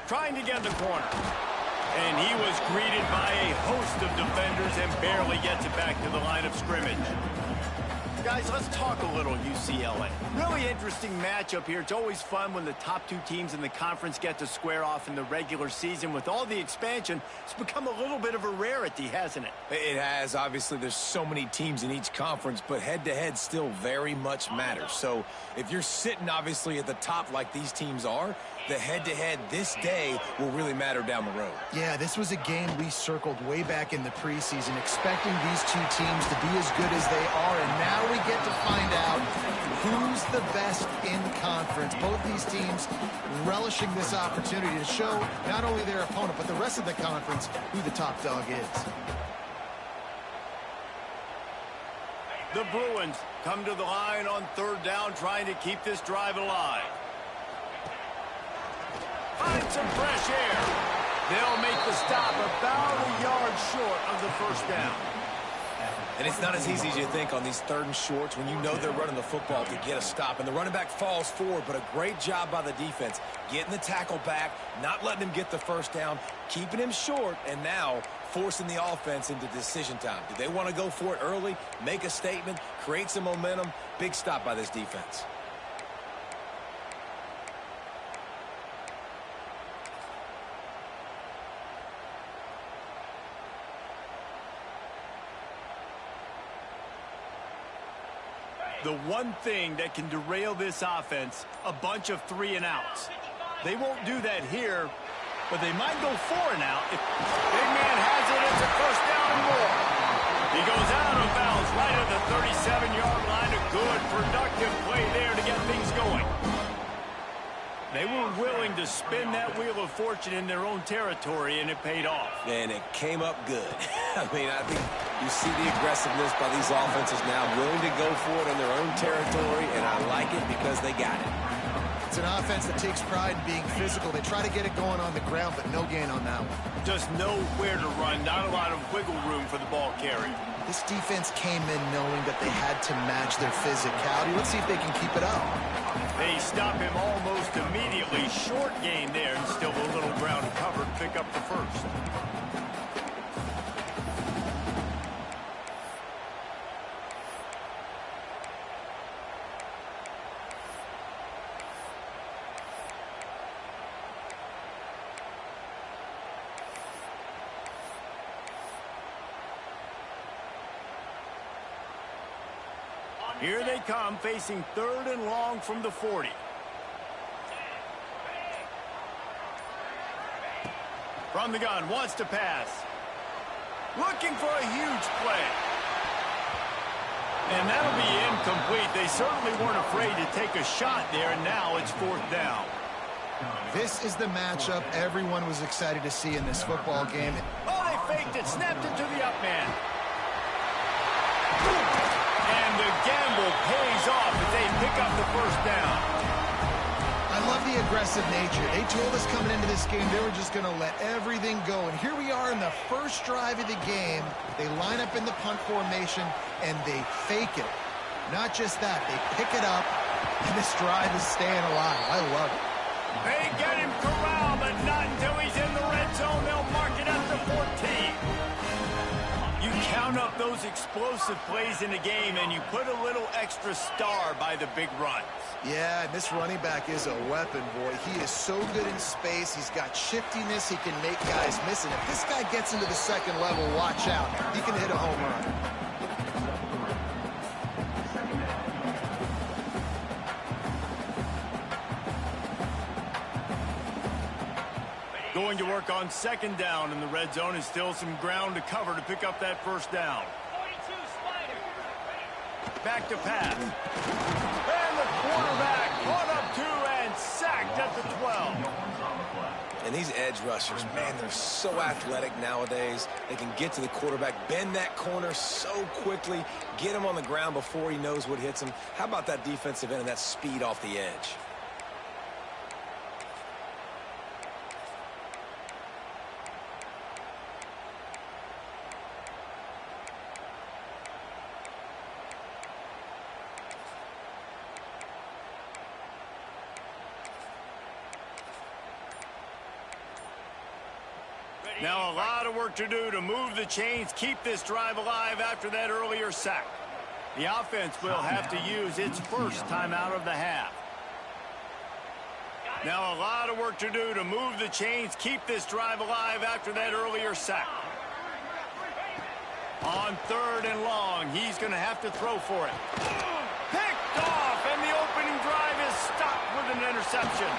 trying to get in the corner. And he was greeted by a host of defenders and barely gets it back to the line of scrimmage. Guys, let's talk a little UCLA. Really interesting matchup here. It's always fun when the top two teams in the conference get to square off in the regular season. With all the expansion, it's become a little bit of a rarity, hasn't it? It has. Obviously, there's so many teams in each conference, but head-to-head still very much matters. So if you're sitting, obviously, at the top like these teams are, the head-to-head this day will really matter down the road. Yeah, this was a game we circled way back in the preseason, expecting these two teams to be as good as they are, and now we get to find out who's the best in conference. Both these teams relishing this opportunity to show not only their opponent, but the rest of the conference who the top dog is. The Bruins come to the line on third down, trying to keep this drive alive. Find some fresh air. They'll make the stop about a yard short of the first down. And it's not as easy as you think on these third and shorts when you know they're running the football to get a stop. And the running back falls forward, but a great job by the defense. Getting the tackle back, not letting him get the first down, keeping him short, and now forcing the offense into decision time. Do they want to go for it early, make a statement, create some momentum? Big stop by this defense. The one thing that can derail this offense, a bunch of 3 and outs. They won't do that here, but they might go 4 and out. If big man has it, it's a first down and more. He goes out of bounds right at the 37-yard line. A good, productive play there to get things going. They were willing to spin that wheel of fortune in their own territory, and it paid off. And it came up good. I mean, I think you see the aggressiveness by these offenses now, willing to go for it in their own territory, and I like it because they got it. It's an offense that takes pride in being physical. They try to get it going on the ground, but no gain on that one. Just know where to run. Not a lot of wiggle room for the ball carry. This defense came in knowing that they had to match their physicality. Let's see if they can keep it up. They stop him almost immediately. Short gain there, and still a little ground covered. Pick up the first. Here they come, facing third and long from the 40. From the gun, wants to pass. Looking for a huge play. And that'll be incomplete. They certainly weren't afraid to take a shot there, and now it's fourth down. This is the matchup everyone was excited to see in this football game. Oh, they faked it, snapped it to the up man. And the gamble pays off as they pick up the first down. I love the aggressive nature. They told us coming into this game they were just going to let everything go. And here we are in the first drive of the game. They line up in the punt formation, and they fake it. Not just that, they pick it up, and this drive is staying alive. I love it. They get him corralled, but not until he's in the red zone. They'll mark it at the 14. You count up those explosive plays in a game, and you put a little extra star by the big runs. Yeah, this running back is a weapon, boy. He is so good in space. He's got shiftiness. He can make guys miss. And if this guy gets into the second level, watch out. He can hit a home run. Going to work on second down in the red zone, and still some ground to cover to pick up that first down. Back to pass. And the quarterback caught up 2 and sacked at the 12. And these edge rushers, man, they're so athletic nowadays. They can get to the quarterback, bend that corner so quickly, get him on the ground before he knows what hits him. How about that defensive end and that speed off the edge? Now a lot of work to do to move the chains, keep this drive alive after that earlier sack. The offense will have to use its first timeout of the half. Now a lot of work to do to move the chains, keep this drive alive after that earlier sack. On 3rd and long, he's going to have to throw for it. Picked off, and the opening drive is stopped with an interception.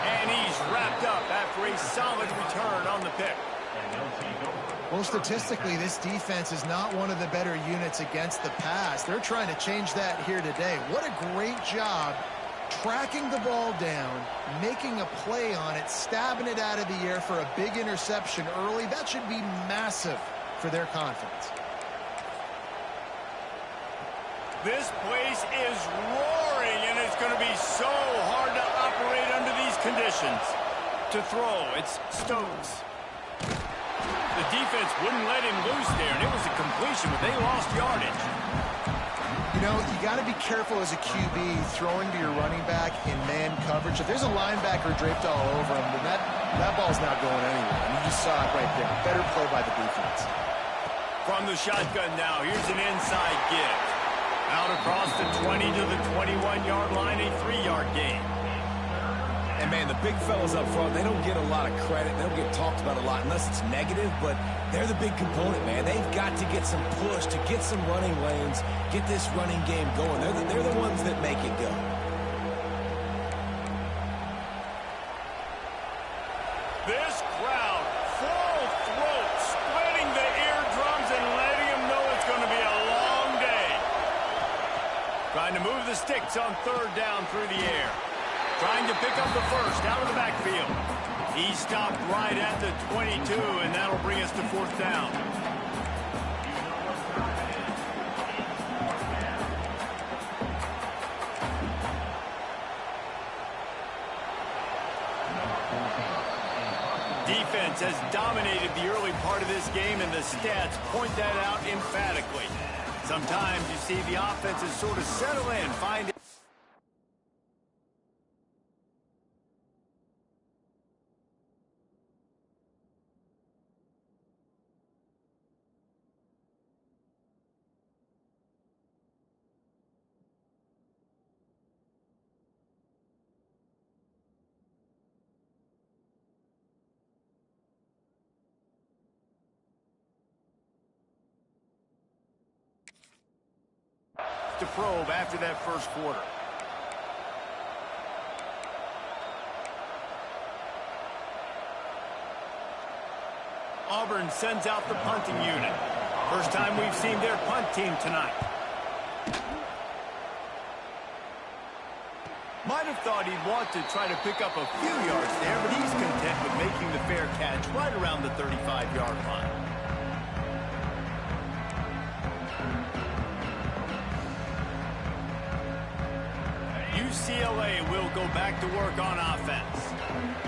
And he's wrapped up after a solid return on the pick. Well, statistically, this defense is not one of the better units against the pass. They're trying to change that here today. What a great job tracking the ball down, making a play on it, stabbing it out of the air for a big interception early. That should be massive for their confidence. This place is roaring, and it's going to be so hard to operate under these conditions. To throw, it's Stokes. The defense wouldn't let him loose there, and it was a completion, but they lost yardage. You know, you got to be careful as a QB throwing to your running back in man coverage. If there's a linebacker draped all over him, then that ball's not going anywhere. And you just saw it right there. Better play by the defense. From the shotgun now, here's an inside give. Out across the 20 to the 21-yard line, a 3-yard gain. And, man, the big fellas up front, they don't get a lot of credit. They don't get talked about a lot unless it's negative, but they're the big component, man. They've got to get some push, to get some running lanes, get this running game going. They're the ones that make it go. This crowd, full throat, splitting the eardrums and letting them know it's going to be a long day. Trying to move the sticks on 3rd down through the air. Trying to pick up the first out of the backfield. He stopped right at the 22, and that'll bring us to 4th down. Defense has dominated the early part of this game, and the stats point that out emphatically. Sometimes you see the offenses sort of settle in, find it. To probe after that first quarter. Auburn sends out the punting unit. First time we've seen their punt team tonight. Might have thought he'd want to try to pick up a few yards there, but he's content with making the fair catch right around the 35-yard line. UCLA will go back to work on offense.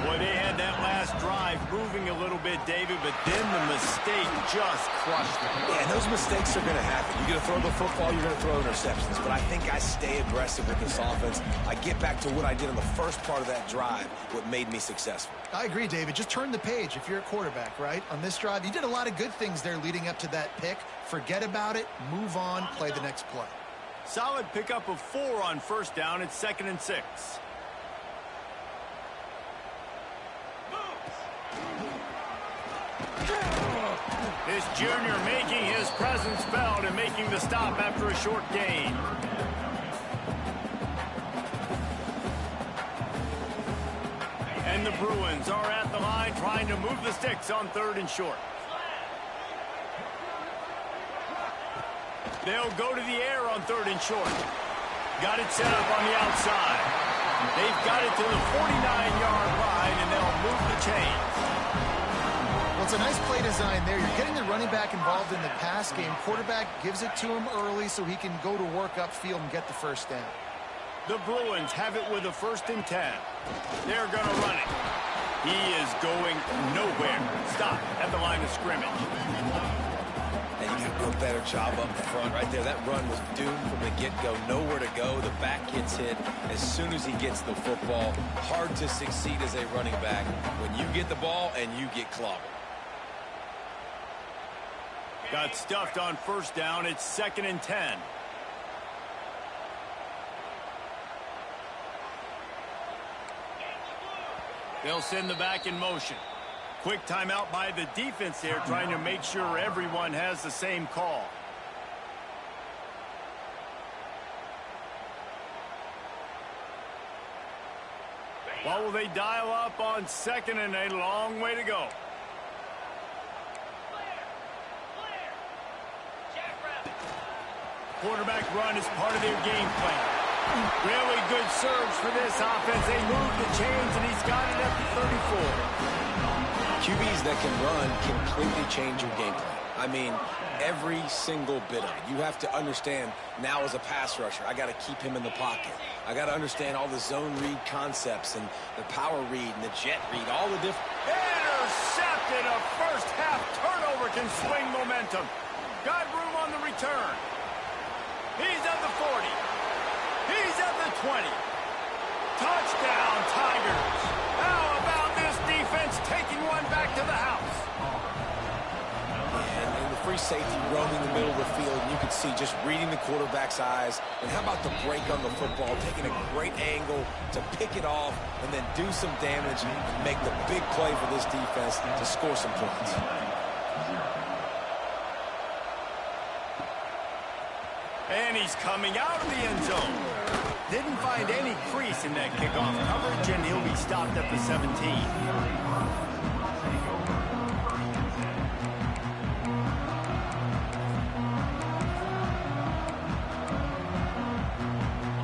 Boy, they had that last drive moving a little bit, David, but then the mistake just crushed them. Yeah, and those mistakes are going to happen. You're going to throw the football, you're going to throw interceptions. But I think I stay aggressive with this offense. I get back to what I did in the first part of that drive, what made me successful. I agree, David. Just turn the page if you're a quarterback, right? On this drive, you did a lot of good things there leading up to that pick. Forget about it, move on, play the next play. Solid pickup of 4 on 1st down. It's 2nd and 6. This junior making his presence felt and making the stop after a short gain. And the Bruins are at the line trying to move the sticks on 3rd and short. They'll go to the air on 3rd and short. Got it set up on the outside. They've got it to the 49-yard line, and they'll move the chains. Well, it's a nice play design there. You're getting the running back involved in the pass game. Quarterback gives it to him early so he can go to work upfield and get the first down. The Bruins have it with a 1st and 10. They're going to run it. He is going nowhere. Stop at the line of scrimmage. And you do a better job up the front right there. That run was doomed from the get-go. Nowhere to go. The back gets hit as soon as he gets the football. Hard to succeed as a running back when you get the ball and you get clobbered. Got stuffed on first down. It's 2nd and 10. They'll send the back in motion. Quick timeout by the defense there, trying to make sure everyone has the same call. What will they dial up on 2nd and a long way to go? Quarterback run is part of their game plan. Really good surge for this offense. They move the chains, and he's got it at the 34. QBs that can run completely change your game plan. I mean, every single bit of it. You have to understand now as a pass rusher, I got to keep him in the pocket. I got to understand all the zone read concepts and the power read and the jet read, all the different... Intercepted! A first-half turnover can swing momentum. Got room on the return. He's at the 40. He's at the 20. Touchdown, Tigers. How about this defense taking one back to the house? And the free safety roaming the middle of the field, you can see just reading the quarterback's eyes. And how about the break on the football, taking a great angle to pick it off and then do some damage and make the big play for this defense to score some points. And he's coming out of the end zone. Didn't find any crease in that kickoff coverage, and he'll be stopped at the 17.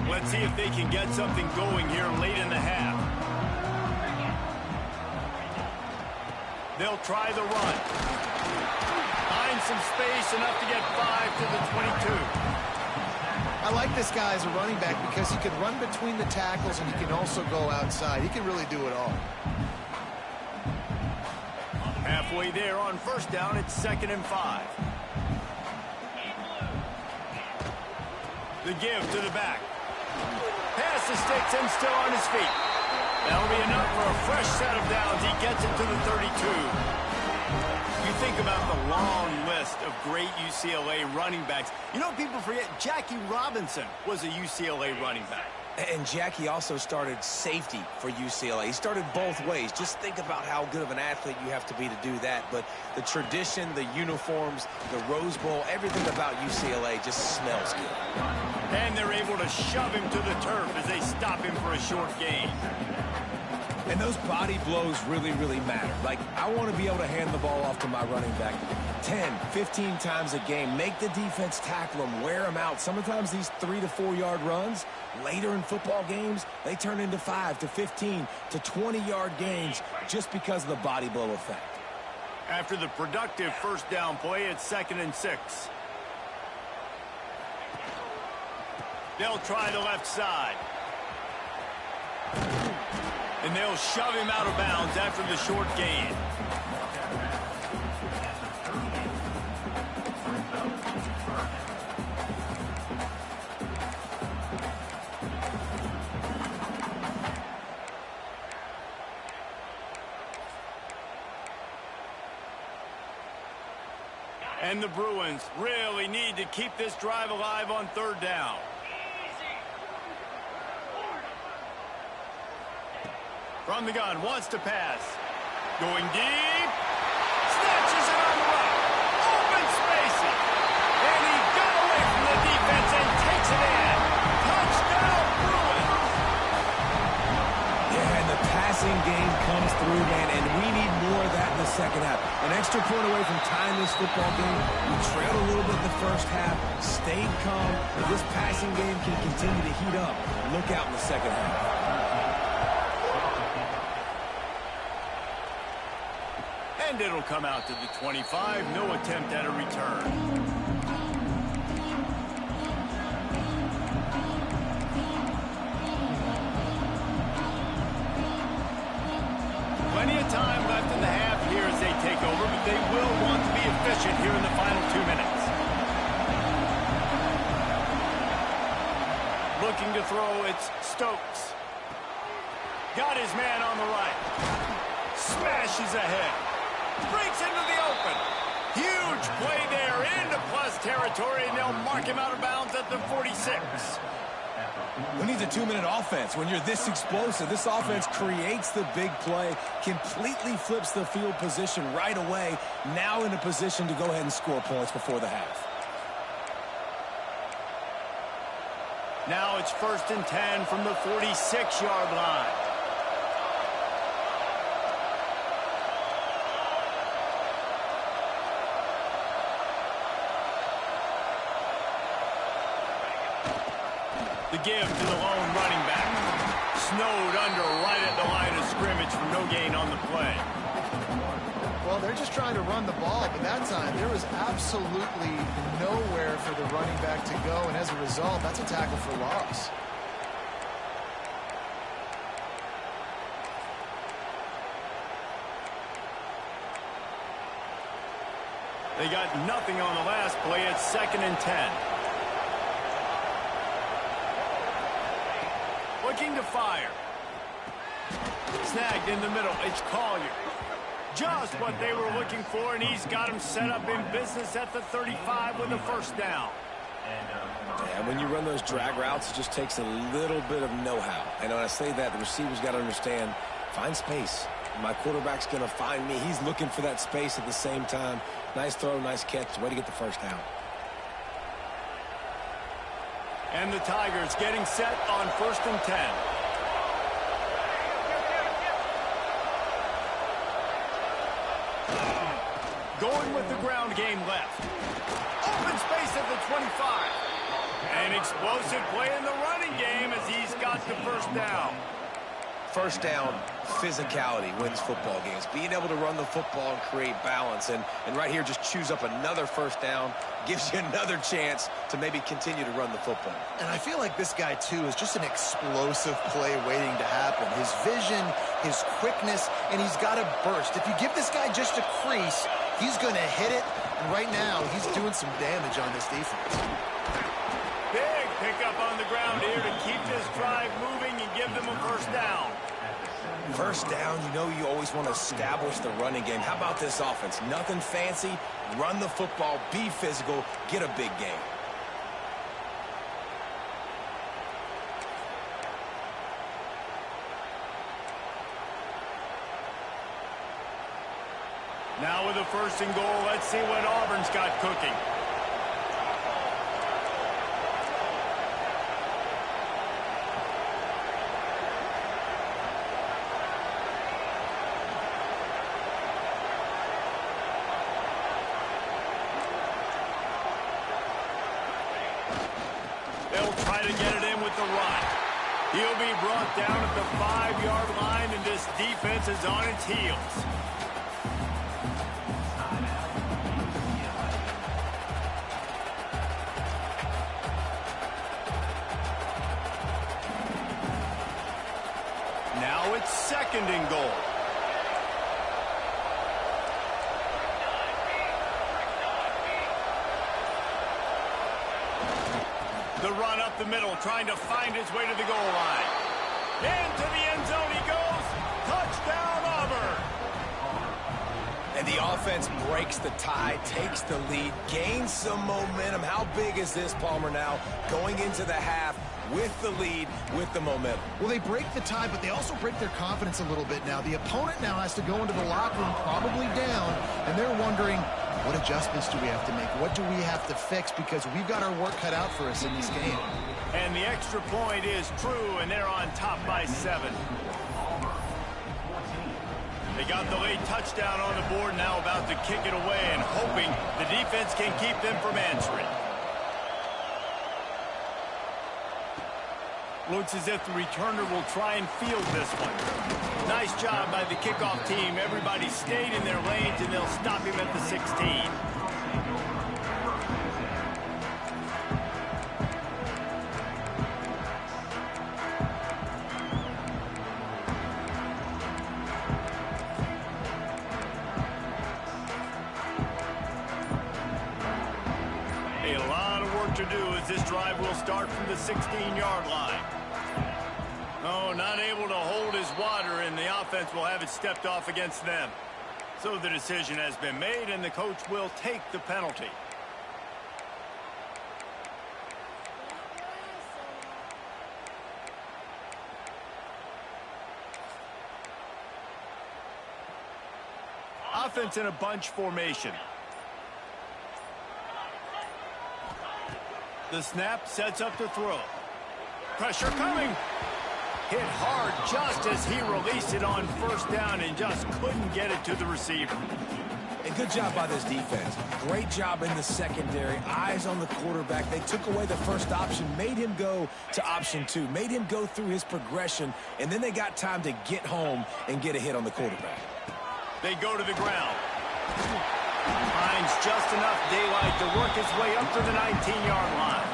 Let's see if they can get something going here late in the half. They'll try the run. Find some space, enough to get 5 to the 22. I like this guy as a running back because he can run between the tackles and he can also go outside. He can really do it all. Halfway there on first down, it's 2nd and 5. The give to the back. Pass the sticks and still on his feet. That'll be enough for a fresh set of downs. He gets it to the 32. You think about the long list of great UCLA running backs. You know, people forget Jackie Robinson was a UCLA running back. And Jackie also started safety for UCLA. He started both ways. Just think about how good of an athlete you have to be to do that. But the tradition, the uniforms, the Rose Bowl, everything about UCLA just smells good. And they're able to shove him to the turf as they stop him for a short gain. And those body blows really, really matter. Like, I want to be able to hand the ball off to my running back 10, 15 times a game. Make the defense tackle them, wear them out. Sometimes these 3 to 4 yard runs, later in football games, they turn into 5 to 15 to 20 yard gains just because of the body blow effect. After the productive first down play, it's 2nd and 6. They'll try the left side. And they'll shove him out of bounds after the short gain. And the Bruins really need to keep this drive alive on 3rd down. From the gun, wants to pass. Going deep. Snatches it on the right. Open spaces. And he got away from the defense and takes it in. Touchdown, Bruins. Yeah, and the passing game comes through, man, and we need more of that in the second half. An extra point away from tying this football game. We trailed a little bit in the first half, stayed calm. If this passing game can continue to heat up, look out in the second half. And it'll come out to the 25. No attempt at a return. Plenty of time left in the half here as they take over, but they will want to be efficient here in the final 2 minutes. Looking to throw, it's Stokes. Got his man on the right. Smashes ahead. Breaks into the open. Huge play there into plus territory, and they'll mark him out of bounds at the 46. Who needs a 2-minute offense when you're this explosive? This offense creates the big play, completely flips the field position right away, now in a position to go ahead and score points before the half. Now it's 1st and 10 from the 46-yard line. The give to the lone running back. Snowed under right at the line of scrimmage for no gain on the play. Well, they're just trying to run the ball, but that time there was absolutely nowhere for the running back to go, and as a result, that's a tackle for loss. They got nothing on the last play. It's 2nd and 10. Looking to fire. Snagged in the middle. It's Collier. Just what they were looking for, and he's got him set up in business at the 35 with a 1st down. And when you run those drag routes, it just takes a little bit of know-how. And when I say that, the receiver's got to understand, find space. My quarterback's going to find me. He's looking for that space at the same time. Nice throw, nice catch. Way to get the 1st down. And the Tigers getting set on 1st and 10. Going with the ground game left. Open space at the 25. An explosive play in the running game as he's got the 1st down. 1st down, physicality wins football games. Being able to run the football and create balance. And right here, just choose up another 1st down. Gives you another chance to maybe continue to run the football. And I feel like this guy, too, is just an explosive play waiting to happen. His vision, his quickness, and he's got a burst. If you give this guy just a crease, he's going to hit it. And right now, he's doing some damage on this defense. Big pickup on the ground here to keep this drive moving and give them a 1st down. 1st down, you know you always want to establish the running game. How about this offense? Nothing fancy. Run the football, be physical, get a big gain. Now with a 1st and goal, let's see what Auburn's got cooking. To get it in with the run. He'll be brought down at the 5-yard line, and this defense is on its heels. Now it's 2nd and goal. The run up the middle, trying to find his way to the goal line. Into the end zone he goes. Touchdown, Auburn. And the offense breaks the tie, takes the lead, gains some momentum. How big is this, Palmer, now? Going into the half with the lead, with the momentum. Well, they break the tie, but they also break their confidence a little bit now. The opponent now has to go into the locker room, probably down, and they're wondering, what adjustments do we have to make? What do we have to fix? Because we've got our work cut out for us in this game. And the extra point is true, and they're on top by 7. They got the late touchdown on the board, now about to kick it away and hoping the defense can keep them from answering. Looks as if the returner will try and field this one. Nice job by the kickoff team. Everybody stayed in their lanes, and they'll stop him at the 16. A lot of work to do as this drive will start from the 16-yard line. Oh, not able to hold his water, and the offense will have it stepped off against them. So the decision has been made, and the coach will take the penalty. Offense in a bunch formation. The snap sets up the throw. Pressure coming. Hit hard just as he released it on first down and just couldn't get it to the receiver. And good job by this defense. Great job in the secondary. Eyes on the quarterback. They took away the first option, made him go to option 2, made him go through his progression, and then they got time to get home and get a hit on the quarterback. They go to the ground. Finds just enough daylight to work his way up to the 19-yard line.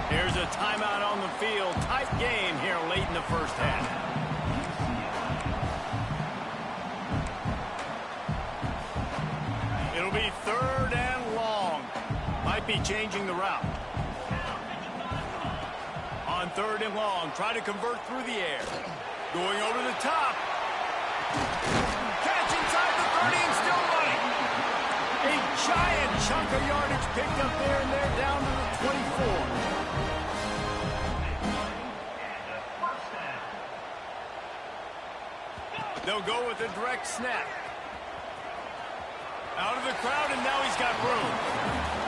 Here's a timeout on the field. Tight game here late in the first half. It'll be 3rd and long. Might be changing the route. On 3rd and long, try to convert through the air. Going over the top. Catch inside the 30 and still running. A giant chunk of yardage picked up there, and they're down to the 24. They'll go with a direct snap. Out of the crowd, and now he's got room.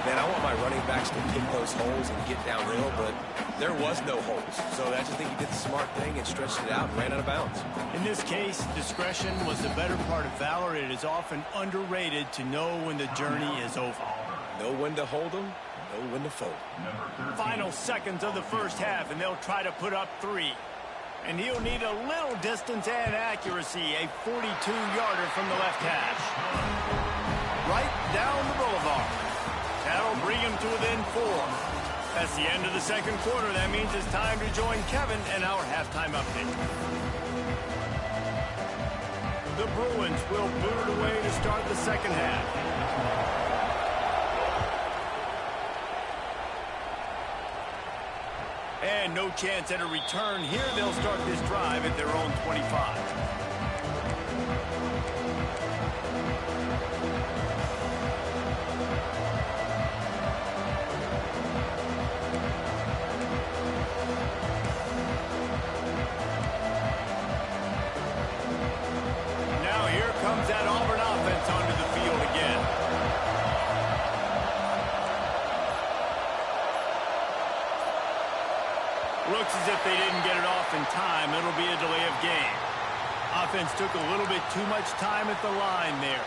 Man, I want my running backs to pick those holes and get downhill, but there was no holes. So I just think he did the smart thing and stretched it out and ran out of bounds. In this case, discretion was the better part of valor. It is often underrated to know when the journey is over. Know when to hold them, know when to fold. Final seconds of the first half, and they'll try to put up 3. And he'll need a little distance and accuracy, a 42-yarder from the left hash. Right down the boulevard. That'll bring him to within 4. That's the end of the second quarter. That means it's time to join Kevin and our halftime update. The Bruins will boot it away to start the second half. And no chance at a return here. They'll start this drive at their own 25. Now here comes that Auburn offense onto the field again. Looks as if they didn't get it off in time. It'll be a delay of game. Offense took a little bit too much time at the line there.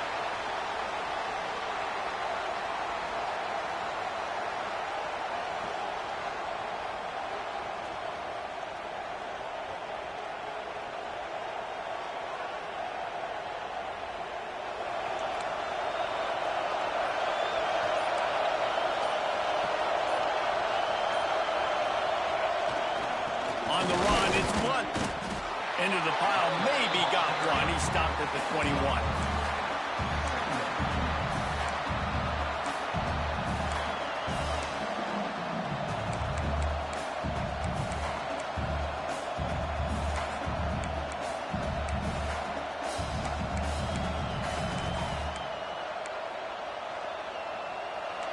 On the run, it's Vonn. Into the pile, maybe got one. He stopped at the 21.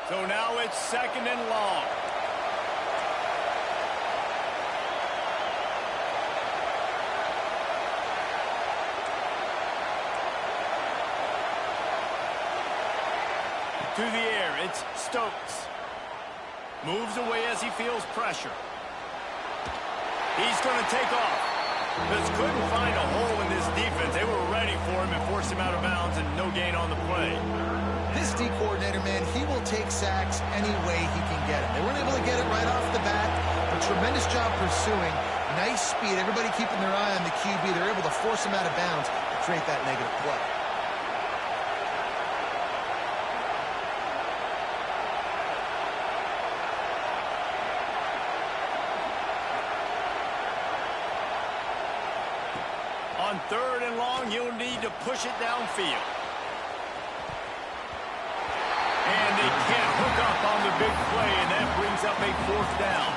So now it's 2nd and long. To the air, it's Stokes. Moves away as he feels pressure. He's going to take off. Just couldn't find a hole in this defense. They were ready for him and forced him out of bounds, and no gain on the play. This D coordinator, man, he will take sacks any way he can get them. They weren't able to get it right off the bat. A tremendous job pursuing. Nice speed. Everybody keeping their eye on the QB. They're able to force him out of bounds to create that negative play. On 3rd and long, you'll need to push it downfield. And they can't hook up on the big play, and that brings up a 4th down.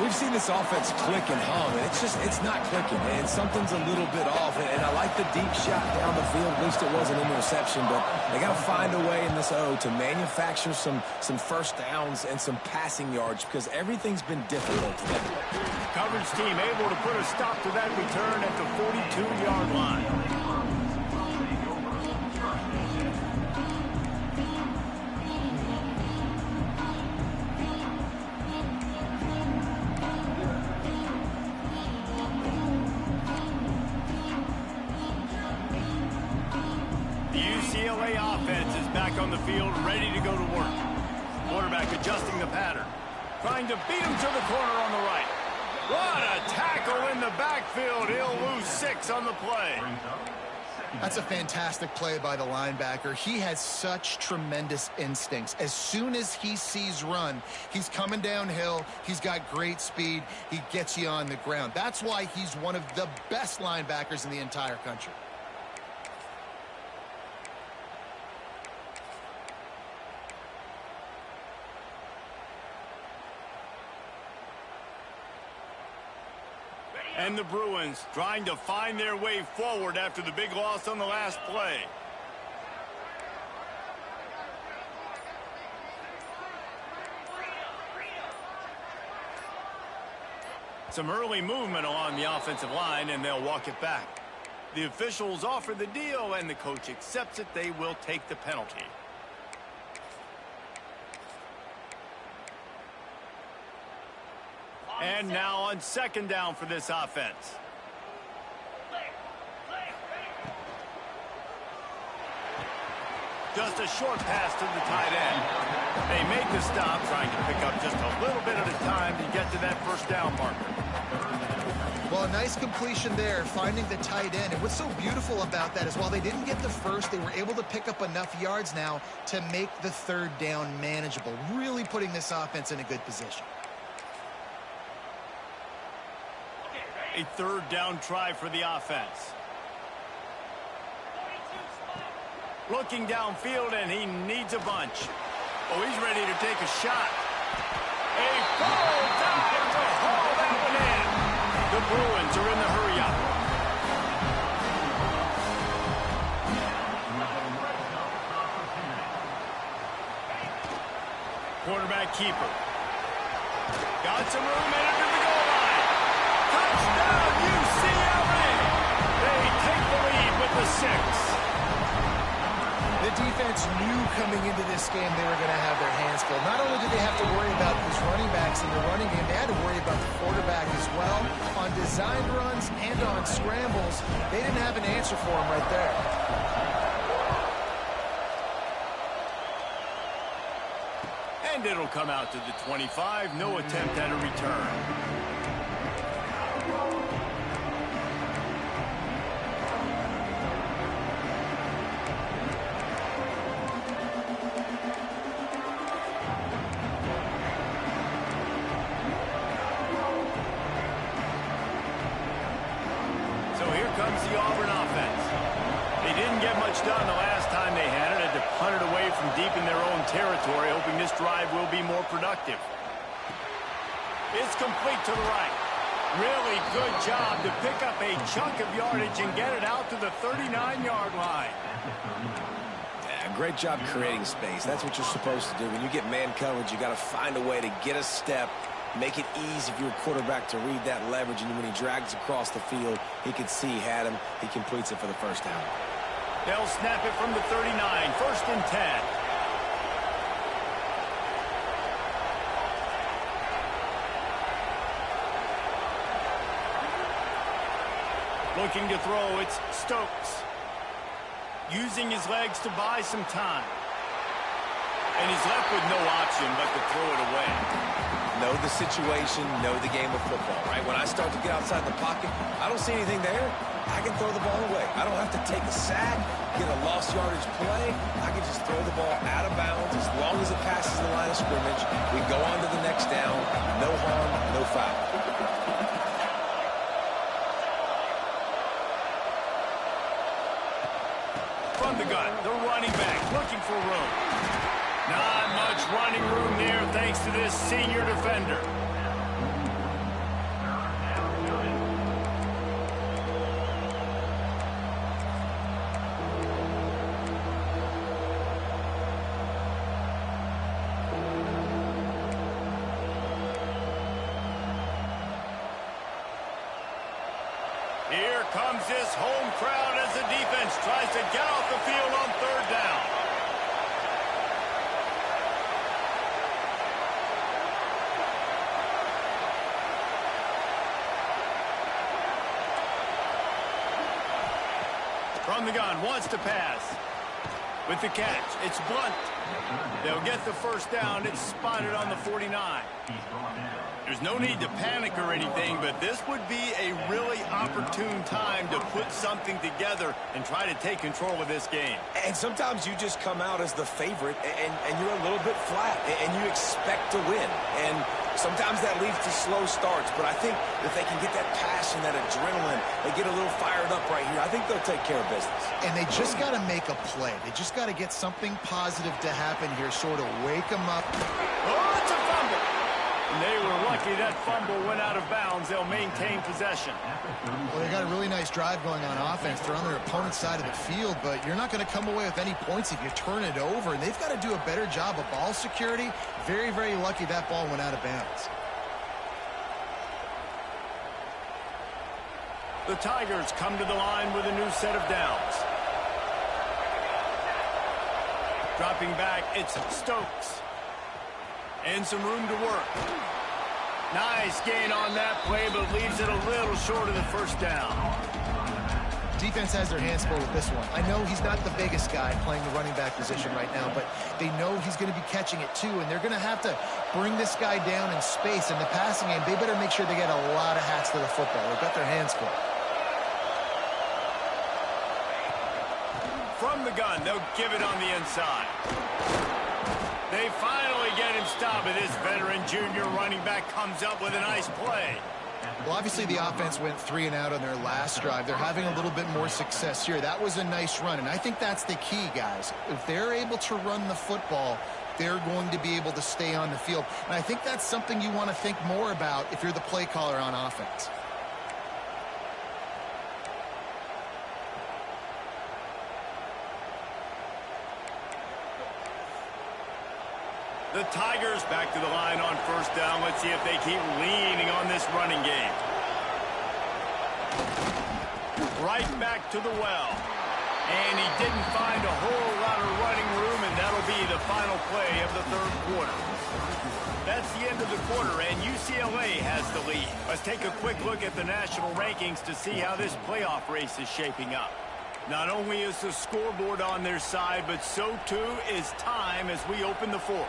We've seen this offense click and hum, and it's not clicking, and something's a little bit off. And I like the deep shot down the field. At least it wasn't an interception, but they got to find a way in this O to manufacture some first downs and some passing yards because everything's been difficult today. Coverage team able to put a stop to that return at the 42-yard line. Offense is back on the field, ready to go to work. Quarterback adjusting the pattern. Trying to beat him to the corner on the right. What a tackle in the backfield. He'll lose 6 on the play. That's a fantastic play by the linebacker. He has such tremendous instincts. As soon as he sees run, he's coming downhill. He's got great speed. He gets you on the ground. That's why he's one of the best linebackers in the entire country. And the Bruins trying to find their way forward after the big loss on the last play. Some early movement along the offensive line, and they'll walk it back. The officials offer the deal, and the coach accepts it. They will take the penalty. And now on second down for this offense. Just a short pass to the tight end. They make the stop, trying to pick up just a little bit at a time to get to that first down marker. Well, a nice completion there, finding the tight end. And what's so beautiful about that is while they didn't get the first, they were able to pick up enough yards now to make the third down manageable, really putting this offense in a good position. A third down try for the offense. Looking downfield, and he needs a bunch. Oh, he's ready to take a shot. A full dive to haul that one in. The Bruins are in the hurry-up. Quarterback keeper. Got some room in under the goal line. Touchdown, UCLA! They take the lead with the 6. The defense knew coming into this game they were going to have their hands full. Not only did they have to worry about these running backs in the running game, they had to worry about the quarterback as well. On designed runs and on scrambles, they didn't have an answer for him right there. And it'll come out to the 25. No attempt at a return. Comes the Auburn offense. They didn't get much done the last time they had it. Had to punt it away from deep in their own territory, hoping this drive will be more productive. It's complete to the right. Really good job to pick up a chunk of yardage and get it out to the 39-yard line. Yeah, great job creating space. That's what you're supposed to do. When you get man coverage, you got to find a way to get a step, make it easy for your quarterback to read that leverage, and when he drags across the field, he can see he had him. He completes it for the first down. They'll snap it from the 39, first and 10. Looking to throw, it's Stokes. Using his legs to buy some time. And he's left with no option but to throw it away. Know the situation, know the game of football, right? When I start to get outside the pocket, I don't see anything there. I can throw the ball away. I don't have to take a sack, get a lost yardage play. I can just throw the ball out of bounds as long as it passes the line of scrimmage. We go on to the next down. No harm, no foul. From the gun, the running back looking for room. Not much running room there thanks to this senior defender. brings this home crowd as the defense tries to get off the field on third down. From the gun, wants to pass. With the catch, it's Blunt. They'll get the first down. It's spotted on the 49. There's no need to panic or anything, but this would be a really opportune time to put something together and try to take control of this game. And sometimes you just come out as the favorite, and you're a little bit flat, and you expect to win. And sometimes that leads to slow starts, but I think if they can get that passion, that adrenaline, they get a little fired up right here, I think they'll take care of business. And they just got to make a play. They just got to get something positive to happen here, sort of wake them up. Oh, it's a fumble. And they were lucky that fumble went out of bounds. They'll maintain possession. Well, they got a really nice drive going on offense. They're on their opponent's side of the field, but you're not going to come away with any points if you turn it over. And they've got to do a better job of ball security. Very, very lucky that ball went out of bounds. The Tigers come to the line with a new set of downs. Dropping back, it's Stokes. And some room to work. Nice gain on that play, but leaves it a little short of the first down. Defense has their hands full with this one. I know he's not the biggest guy playing the running back position right now, but they know he's going to be catching it too, and they're going to have to bring this guy down in space. In the passing game, they better make sure they get a lot of hats to the football. They've got their hands full. From the gun, they'll give it on the inside. They finally get him stopped, and this veteran junior running back comes up with a nice play. Well, obviously the offense went 3 and out on their last drive. They're having a little bit more success here. That was a nice run, and I think that's the key, guys. If they're able to run the football, they're going to be able to stay on the field. And I think that's something you want to think more about if you're the play caller on offense. The Tigers back to the line on first down. Let's see if they keep leaning on this running game. Right back to the well. And he didn't find a whole lot of running room, and that'll be the final play of the third quarter. That's the end of the quarter, and UCLA has the lead. Let's take a quick look at the national rankings to see how this playoff race is shaping up. Not only is the scoreboard on their side, but so too is time as we open the fourth.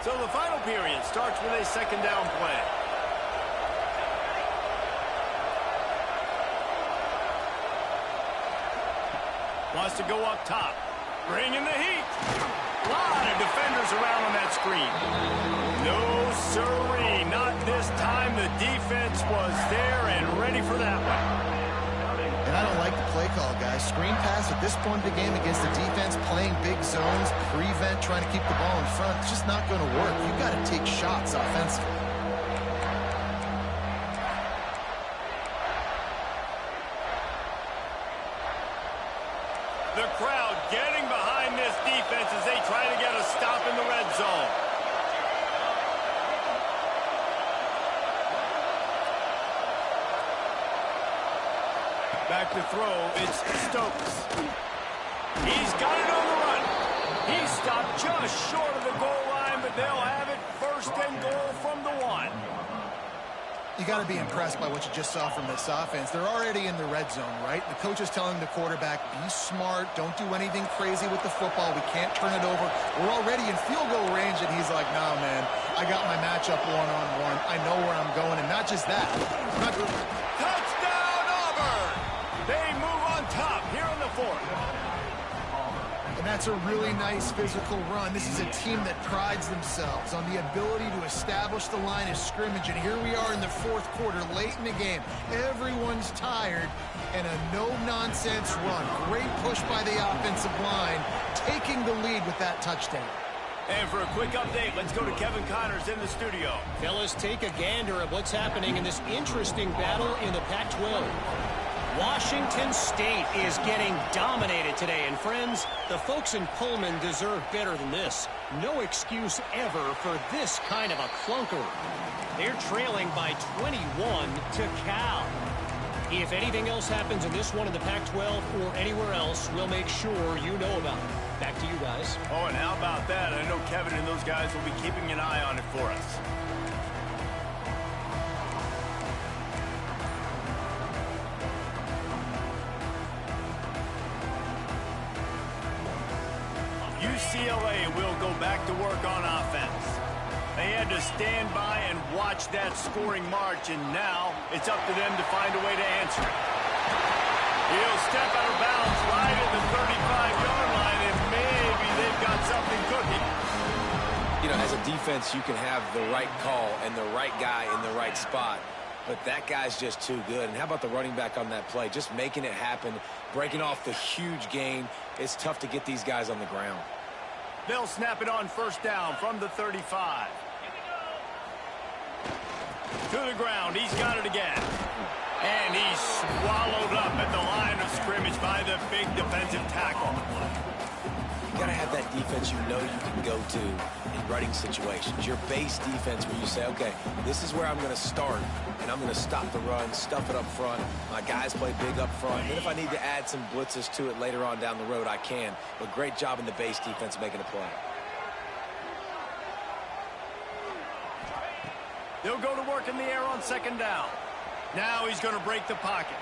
So the final period starts with a second down play. Wants to go up top. Bringing the heat. A lot of defenders around on that screen. No siree, not this time. The defense was there and ready for that one. And I don't like the play call, guys. Screen pass at this point of the game against the defense, playing big zones, prevent, trying to keep the ball in front. It's just not going to work. You've got to take shots offensively. The crowd getting behind this defense as they try to get a stop in the red zone. Back to throw, it's Stokes. He's got it on the run. He stopped just short of the goal line, but they'll have it first and goal from the 1. You got to be impressed by what you just saw from this offense. They're already in the red zone, right? The coach is telling the quarterback, be smart, don't do anything crazy with the football. We can't turn it over. We're already in field goal range, and he's like, nah, man, I got my matchup one-on-one. I know where I'm going, and not just that. Touchdown, Auburn! They move on top here in the fourth. And that's a really nice physical run. This is a team that prides themselves on the ability to establish the line of scrimmage. And here we are in the fourth quarter, late in the game. Everyone's tired, and a no-nonsense run. Great push by the offensive line, taking the lead with that touchdown. And for a quick update, let's go to Kevin Connors in the studio. Fellas, take a gander at what's happening in this interesting battle in the Pac-12. Washington State is getting dominated today. And friends, the folks in Pullman deserve better than this. No excuse ever for this kind of a clunker. They're trailing by 21 to Cal. If anything else happens in this one in the Pac-12 or anywhere else, we'll make sure you know about it. Back to you guys. Oh, and how about that? I know Kevin and those guys will be keeping an eye on it for us. UCLA will go back to work on offense. They had to stand by and watch that scoring march, and now it's up to them to find a way to answer it. He'll step out of bounds right at the 35-yard line, and maybe they've got something cooking. You know, as a defense, you can have the right call and the right guy in the right spot, but that guy's just too good. And how about the running back on that play? Just making it happen, breaking off the huge gain. It's tough to get these guys on the ground. They'll snap it on first down from the 35. To the ground. He's got it again. And he's swallowed up at the line of scrimmage by the big defensive tackle. You got to have that defense you know you can go to in running situations. Your base defense where you say, okay, this is where I'm going to start, and I'm going to stop the run, stuff it up front. My guys play big up front. And if I need to add some blitzes to it later on down the road, I can. But great job in the base defense making a play. They'll go to work in the air on second down. Now he's going to break the pocket.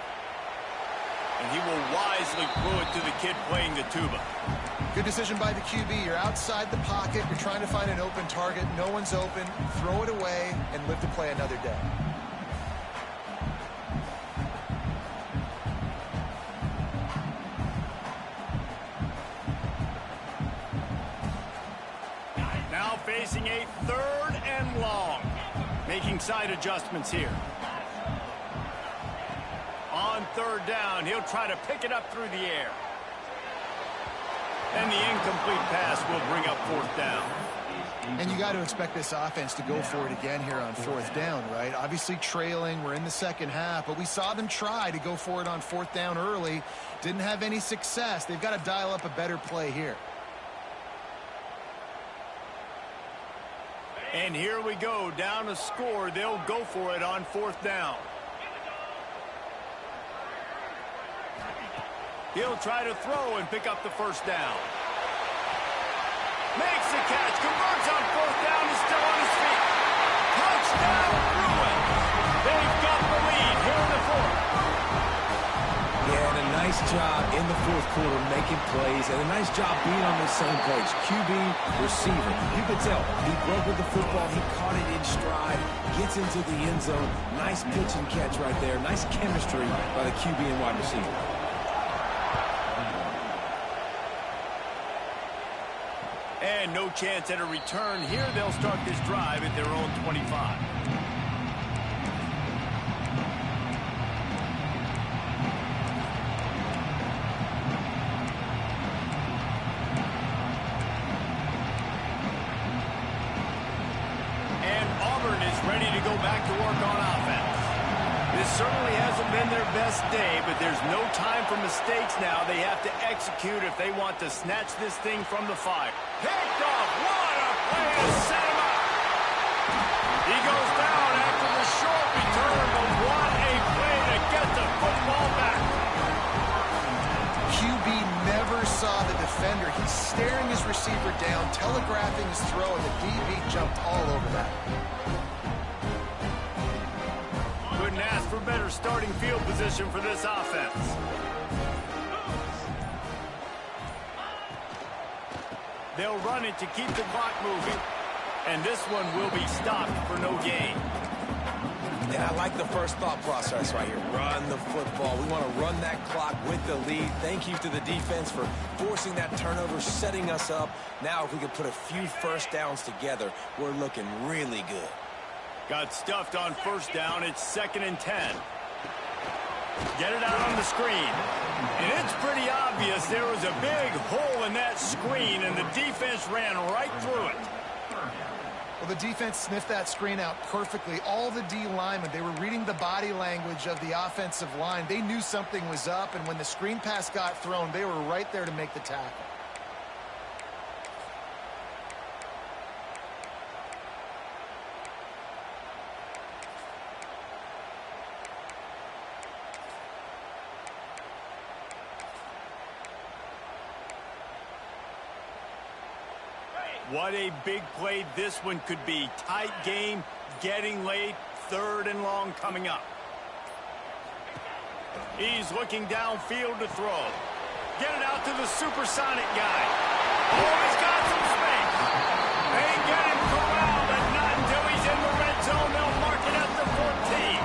And he will wisely throw it to the kid playing the tuba. Good decision by the QB. You're outside the pocket. You're trying to find an open target. No one's open. Throw it away and live to play another day. Now facing a 3rd and long. Making side adjustments here. On 3rd down, he'll try to pick it up through the air. And the incomplete pass will bring up 4th down. And you got to expect this offense to go for it again here on 4th down, right? Obviously trailing. We're in the second half, but we saw them try to go for it on 4th down early. Didn't have any success. They've got to dial up a better play here. And here we go, down a score. They'll go for it on 4th down. He'll try to throw and pick up the 1st down. Makes the catch, converts on 4th down, is still on his feet. Touchdown, Bruins. They've got the lead here in the 4th. Yeah, and a nice job in the 4th quarter making plays, and a nice job being on the same page. QB, receiver. You could tell he broke with the football. He caught it in stride, gets into the end zone. Nice pitch and catch right there. Nice chemistry by the QB and wide receiver. And no chance at a return here. They'll start this drive at their own 25. And Auburn is ready to go back to work on offense. This certainly hasn't been their best day, but there's no time for mistakes now. They have to execute if they want to snatch this thing from the fire. Picked off. What a play to set him up. He goes down after the short return, but what a play to get the football back. QB never saw the defender. He's staring his receiver down, telegraphing his throw, and the DB jumped all over that. Couldn't ask for better starting field position for this offense. They'll run it to keep the clock moving. And this one will be stopped for no gain. And I like the first thought process right here. Run the football. We want to run that clock with the lead. Thank you to the defense for forcing that turnover, setting us up. Now if we could put a few 1st downs together, we're looking really good. Got stuffed on 1st down. It's 2nd and 10. Get it out on the screen. And it's pretty obvious there was a big hole in that screen, and the defense ran right through it. Well, the defense sniffed that screen out perfectly. All the D linemen, they were reading the body language of the offensive line. They knew something was up, and when the screen pass got thrown, they were right there to make the tackle. What a big play this one could be. Tight game, getting late, 3rd and long coming up. He's looking downfield to throw. Get it out to the supersonic guy. Oh, he's got some space. They get him corralled, but not until he's in the red zone. They'll mark it at the 14.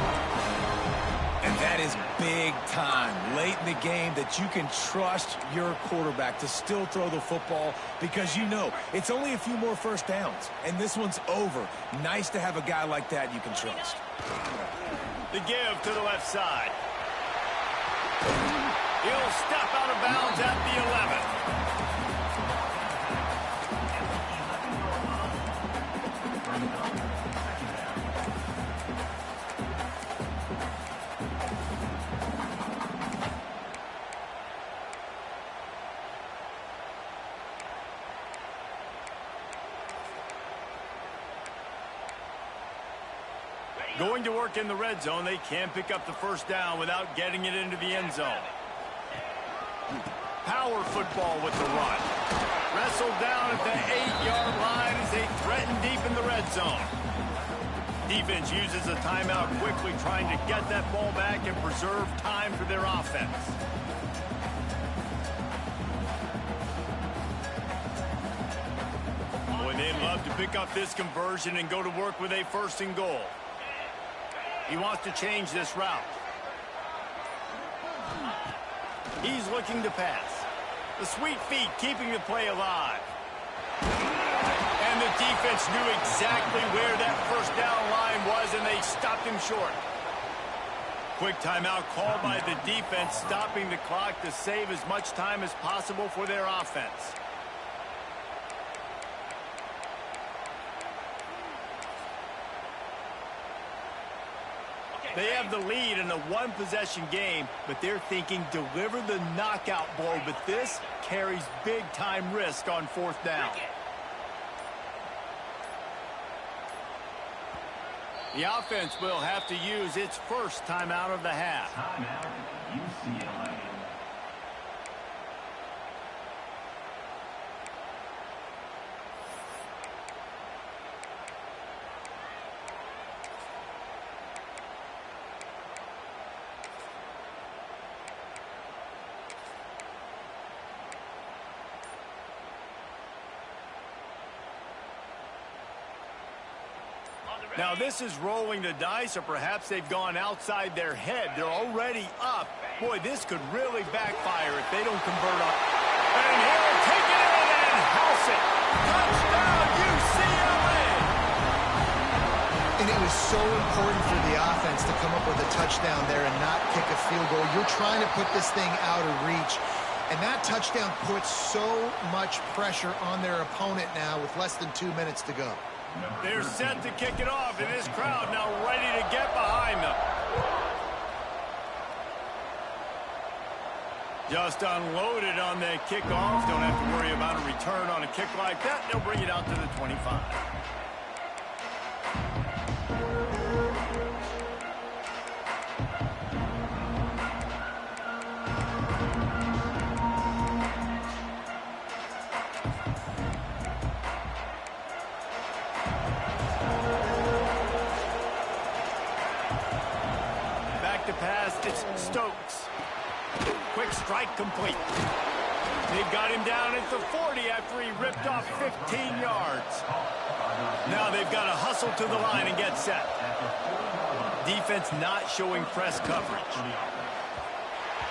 And that is big time late in the game that you can trust your quarterback to still throw the football because you know it's only a few more first downs, and this one's over. Nice to have a guy like that you can trust. The give to the left side. He'll step out of bounds at the 11. Going to work in the red zone, they can't pick up the first down without getting it into the end zone. Power football with the run. Wrestled down at the 8-yard line as they threaten deep in the red zone. Defense uses a timeout quickly, trying to get that ball back and preserve time for their offense. Boy, they'd love to pick up this conversion and go to work with a 1st and goal. He wants to change this route. He's looking to pass. The sweet feet keeping the play alive. And the defense knew exactly where that first down line was, and they stopped him short. Quick timeout called by the defense, stopping the clock to save as much time as possible for their offense. They have the lead in a 1-possession game, but they're thinking deliver the knockout blow, but this carries big-time risk on 4th down. The offense will have to use its first timeout of the half. Timeout, UCLA. Now, this is rolling the dice, or perhaps they've gone outside their head. They're already up. Boy, this could really backfire if they don't convert up. And he'll take it in and house it. Touchdown, UCLA! And it was so important for the offense to come up with a touchdown there and not kick a field goal. You're trying to put this thing out of reach. And that touchdown puts so much pressure on their opponent now with less than 2 minutes to go. They're set to kick it off, and this crowd now ready to get behind them. Just unloaded on the kickoff. Don't have to worry about a return on a kick like that. They'll bring it out to the 25. Strike complete. They got him down at the 40 after he ripped off 15 yards. Now they've got to hustle to the line and get set. Defense not showing press coverage.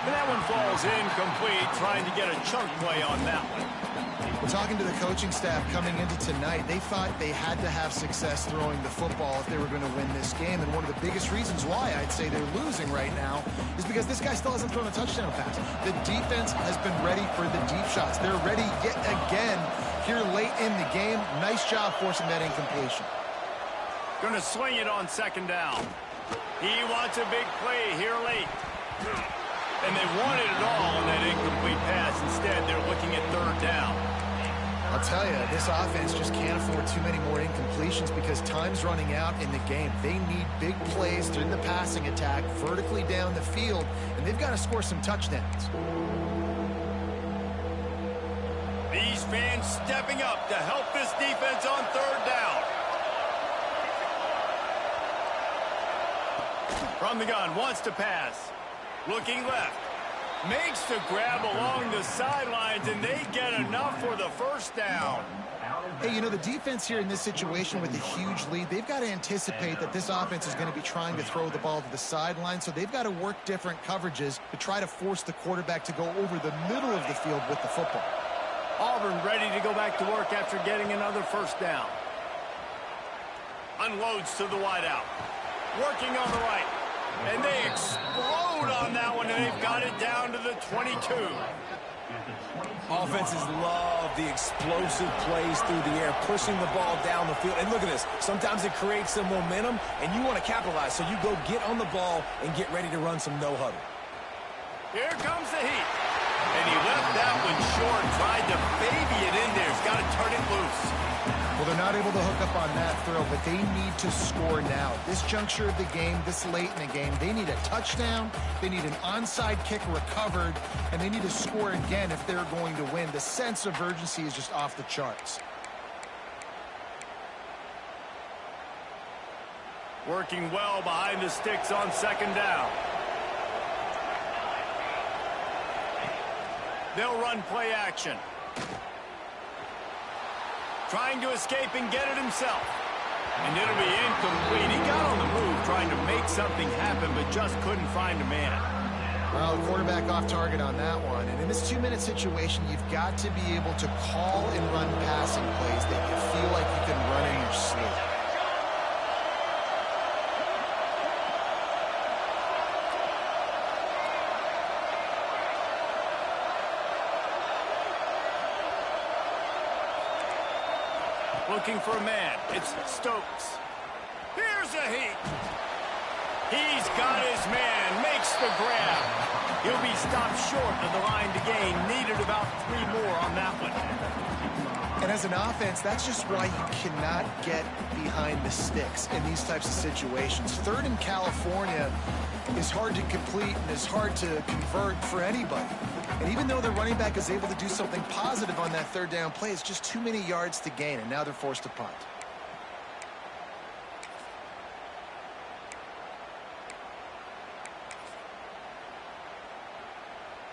And that one falls incomplete, trying to get a chunk play on that one. We're talking to the coaching staff coming into tonight. They thought they had to have success throwing the football if they were going to win this game. And one of the biggest reasons why I'd say they're losing right now is because this guy still hasn't thrown a touchdown pass. The defense has been ready for the deep shots. They're ready yet again here late in the game. Nice job forcing that incompletion. Going to swing it on second down. He wants a big play here late. And they wanted it all on that incomplete pass. Instead, they're looking at third down. I'll tell you, this offense just can't afford too many more incompletions because time's running out in the game. They need big plays through the passing attack, vertically down the field, and they've got to score some touchdowns. These fans stepping up to help this defense on third down. From the gun, wants to pass. Looking left. Makes the grab along the sidelines, and they get enough for the first down. Hey, you know, the defense here in this situation with a huge lead, they've got to anticipate that this offense is going to be trying to throw the ball to the sideline, so they've got to work different coverages to try to force the quarterback to go over the middle of the field with the football. Auburn ready to go back to work after getting another first down. Unloads to the wideout. Working on the right. And they explode on that one, and they've got it down to the 22. Offenses love the explosive plays through the air, pushing the ball down the field. And look at this. Sometimes it creates some momentum, and you want to capitalize. So you go get on the ball and get ready to run some no-huddle. Here comes the heat. And he left that one short, tried to baby it in there. He's got to turn it loose. Well, they're not able to hook up on that throw, but they need to score now. This juncture of the game, this late in the game, they need a touchdown, they need an onside kick recovered, and they need to score again if they're going to win. The sense of urgency is just off the charts. Working well behind the sticks on second down. They'll run play action. Trying to escape and get it himself. And it'll be incomplete. He got on the move trying to make something happen, but just couldn't find a man. Well, the quarterback off target on that one. And in this two-minute situation, you've got to be able to call and run passing plays that you feel like you can run in your sleep. Looking for a man. It's Stokes. Here's a heat. He's got his man. Makes the grab. He'll be stopped short of the line to gain. Needed about 3 more on that one. And as an offense, that's just why you cannot get behind the sticks in these types of situations. Third in California is hard to complete and is hard to convert for anybody. And even though the running back is able to do something positive on that third down play, it's just too many yards to gain, and now they're forced to punt.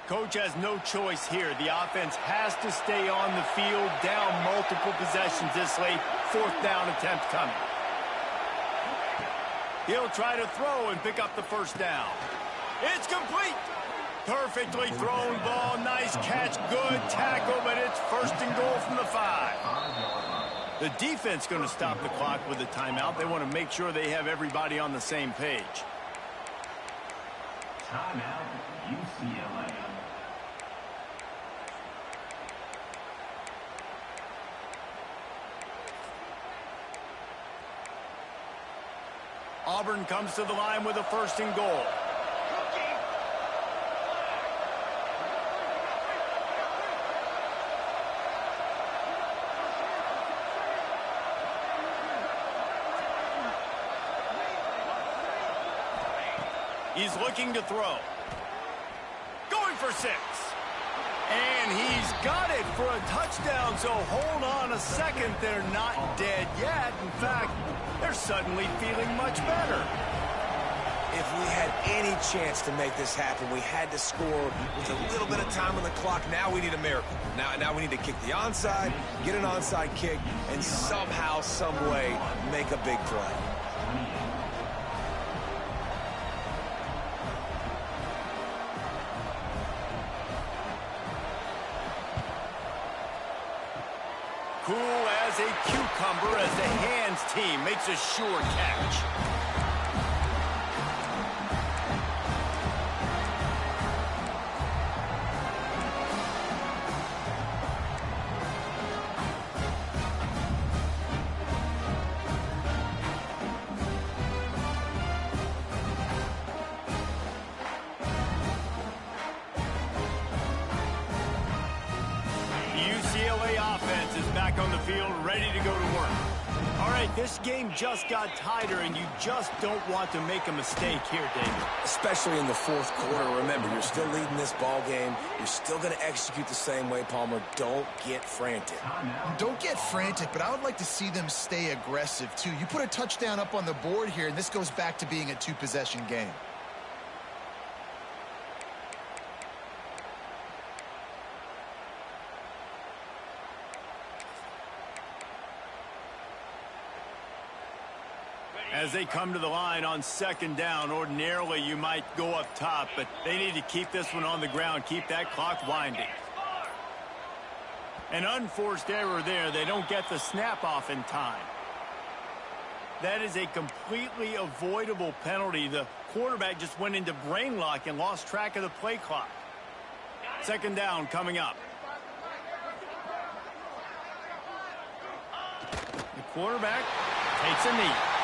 Coach has no choice here. The offense has to stay on the field, down multiple possessions this late. Fourth down attempt coming. He'll try to throw and pick up the first down. It's complete. Perfectly thrown ball. Nice catch. Good tackle, but it's first and goal from the 5. The defense going to stop the clock with a timeout. They want to make sure they have everybody on the same page. Timeout, UCLA. Auburn comes to the line with a first and goal. He's looking to throw. Going for 6. And he's got it for a touchdown, so hold on a second. They're not dead yet. In fact, they're suddenly feeling much better. If we had any chance to make this happen, we had to score with a little bit of time on the clock. Now we need a miracle. Now we need to kick the onside, get an onside kick, and somehow, some way, make a big play. as a cucumber as the hands team makes a sure catch. UCLA offense is back on the field, ready to go to work. All right, this game just got tighter, and you just don't want to make a mistake here, David. Especially in the fourth quarter. Remember, you're still leading this ball game. You're still going to execute the same way, Palmer. Don't get frantic. Don't get frantic, but I would like to see them stay aggressive, too. You put a touchdown up on the board here, and this goes back to being a two-possession game. As they come to the line on second down, ordinarily you might go up top, but they need to keep this one on the ground, keep that clock winding. An unforced error there. They don't get the snap off in time. That is a completely avoidable penalty. The quarterback just went into brain lock and lost track of the play clock. Second down coming up. The quarterback takes a knee.